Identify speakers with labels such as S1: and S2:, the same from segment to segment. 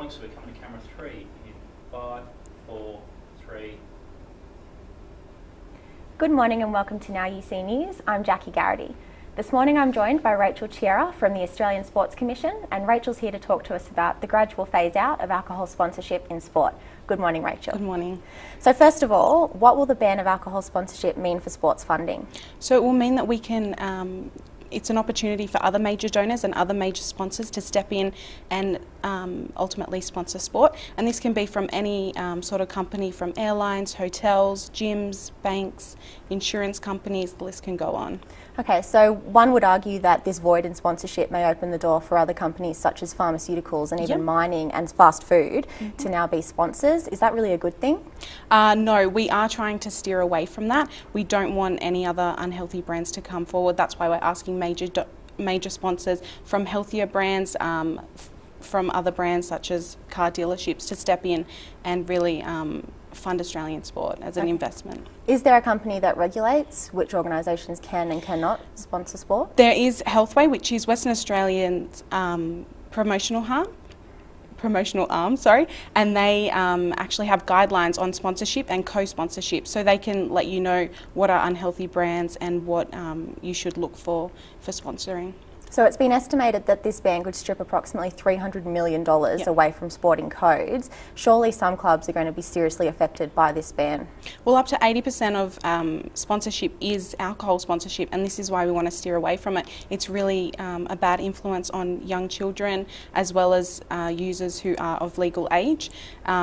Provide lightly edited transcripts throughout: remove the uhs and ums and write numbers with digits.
S1: rolling, so we're coming to camera 3 in 5, 4, 3.
S2: Good morning and welcome to Now You See News. I'm Jaqui Garraty. This morning I'm joined by Rachael from the Australian Sports Commission, and Rachel's here to talk to us about the gradual phase out of alcohol sponsorship in sport. Good morning, Rachael.
S3: Good morning.
S2: So first of all, what will the ban of alcohol sponsorship mean for sports funding?
S3: So it will mean that we can it's an opportunity for other major donors and other major sponsors to step in and ultimately sponsor sport. And this can be from any sort of company, from airlines, hotels, gyms, banks, insurance companies, the list can go on.
S2: Okay, so one would argue that this void in sponsorship may open the door for other companies such as pharmaceuticals and even mining and fast food to now be sponsors. Is that really a good thing?
S3: No, we are trying to steer away from that. We don't want any other unhealthy brands to come forward. That's why we're asking major sponsors from healthier brands, from other brands such as car dealerships, to step in and really fund Australian sport as an investment.
S2: Is there a company that regulates which organisations can and cannot sponsor sport?
S3: There is Healthway, which is Western Australian's promotional arm, and they actually have guidelines on sponsorship and co-sponsorship, so they can let you know what are unhealthy brands and what you should look for sponsoring.
S2: So it's been estimated that this ban could strip approximately $300 million away from sporting codes. Surely some clubs are going to be seriously affected by this ban.
S3: Well, up to 80% of sponsorship is alcohol sponsorship, and this is why we want to steer away from it. It's really a bad influence on young children as well as users who are of legal age.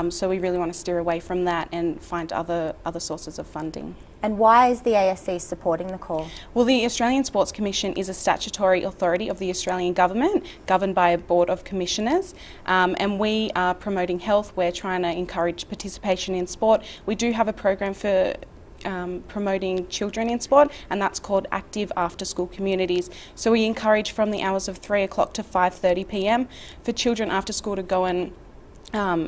S3: So we really want to steer away from that and find other sources of funding.
S2: And why is the ASC supporting the call?
S3: Well, the Australian Sports Commission is a statutory authority of the Australian Government, governed by a board of commissioners, and we are promoting health. We're trying to encourage participation in sport. We do have a program for promoting children in sport, and that's called Active After School Communities. So we encourage from the hours of 3 o'clock to 5:30 p.m. for children after school to go and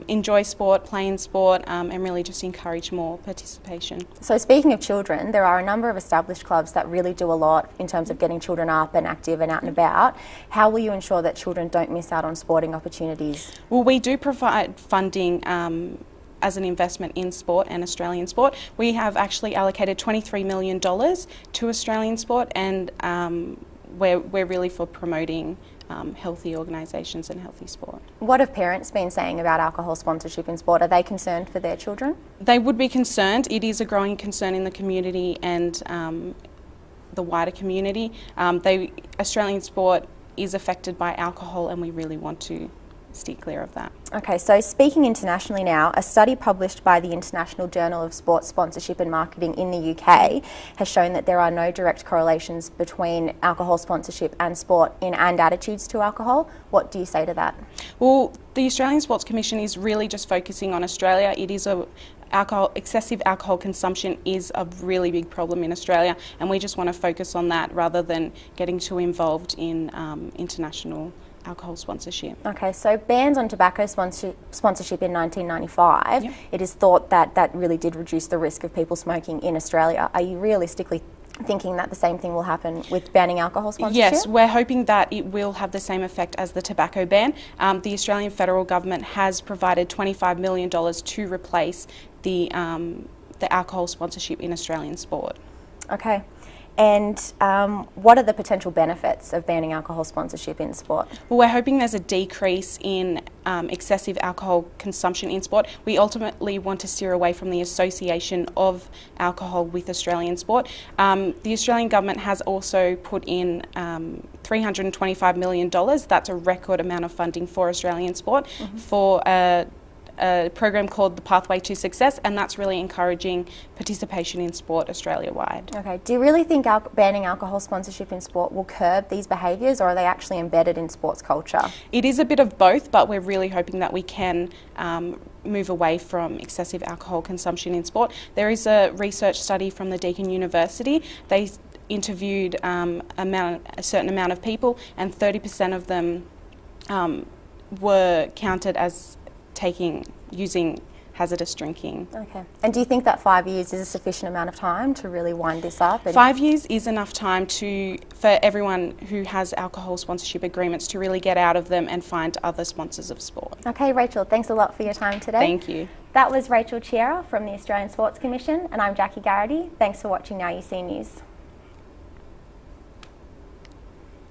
S3: enjoy sport, play in sport, and really just encourage more participation.
S2: So speaking of children, there are a number of established clubs that really do a lot in terms of getting children up and active and out and about. How will you ensure that children don't miss out on sporting opportunities?
S3: Well, we do provide funding as an investment in sport and Australian sport. We have actually allocated $23 million to Australian sport, and we're really for promoting healthy organisations and healthy sport.
S2: What have parents been saying about alcohol sponsorship in sport? Are they concerned for their children?
S3: They would be concerned. It is a growing concern in the community and the wider community. Australian sport is affected by alcohol, and we really want to steer clear of that.
S2: Okay, so speaking internationally now, a study published by the International Journal of Sports Sponsorship and Marketing in the UK has shown that there are no direct correlations between alcohol sponsorship and sport and attitudes to alcohol. What do you say to that?
S3: Well, the Australian Sports Commission is really just focusing on Australia. It is excessive alcohol consumption is a really big problem in Australia, and we just want to focus on that rather than getting too involved in international alcohol sponsorship.
S2: Okay, so bans on tobacco sponsorship in 1995, it is thought that that really did reduce the risk of people smoking in Australia. Are you realistically thinking that the same thing will happen with banning alcohol sponsorship?
S3: Yes, we're hoping that it will have the same effect as the tobacco ban. The Australian federal government has provided $25 million to replace the alcohol sponsorship in Australian sport.
S2: Okay. And what are the potential benefits of banning alcohol sponsorship in sport?
S3: Well, we're hoping there's a decrease in excessive alcohol consumption in sport. We ultimately want to steer away from the association of alcohol with Australian sport. The Australian government has also put in $325 million. That's a record amount of funding for Australian sport for a program called the Pathway to Success, and that's really encouraging participation in sport Australia-wide.
S2: Okay, do you really think banning alcohol sponsorship in sport will curb these behaviours, or are they actually embedded in sports culture? It
S3: is a bit of both, but we're really hoping that we can move away from excessive alcohol consumption in sport. There is a research study from the Deakin University. They interviewed a certain amount of people, and 30% of them were counted as using hazardous drinking.
S2: Okay. And do you think that 5 years is a sufficient amount of time to really wind this up?
S3: 5 years is enough time for everyone who has alcohol sponsorship agreements to really get out of them and find other sponsors of sport.
S2: Okay, Rachel, thanks a lot for your time today.
S3: Thank you.
S2: That was Rachel Chiera from the Australian Sports Commission, and I'm Jackie Garrity. Thanks for watching Now You See News.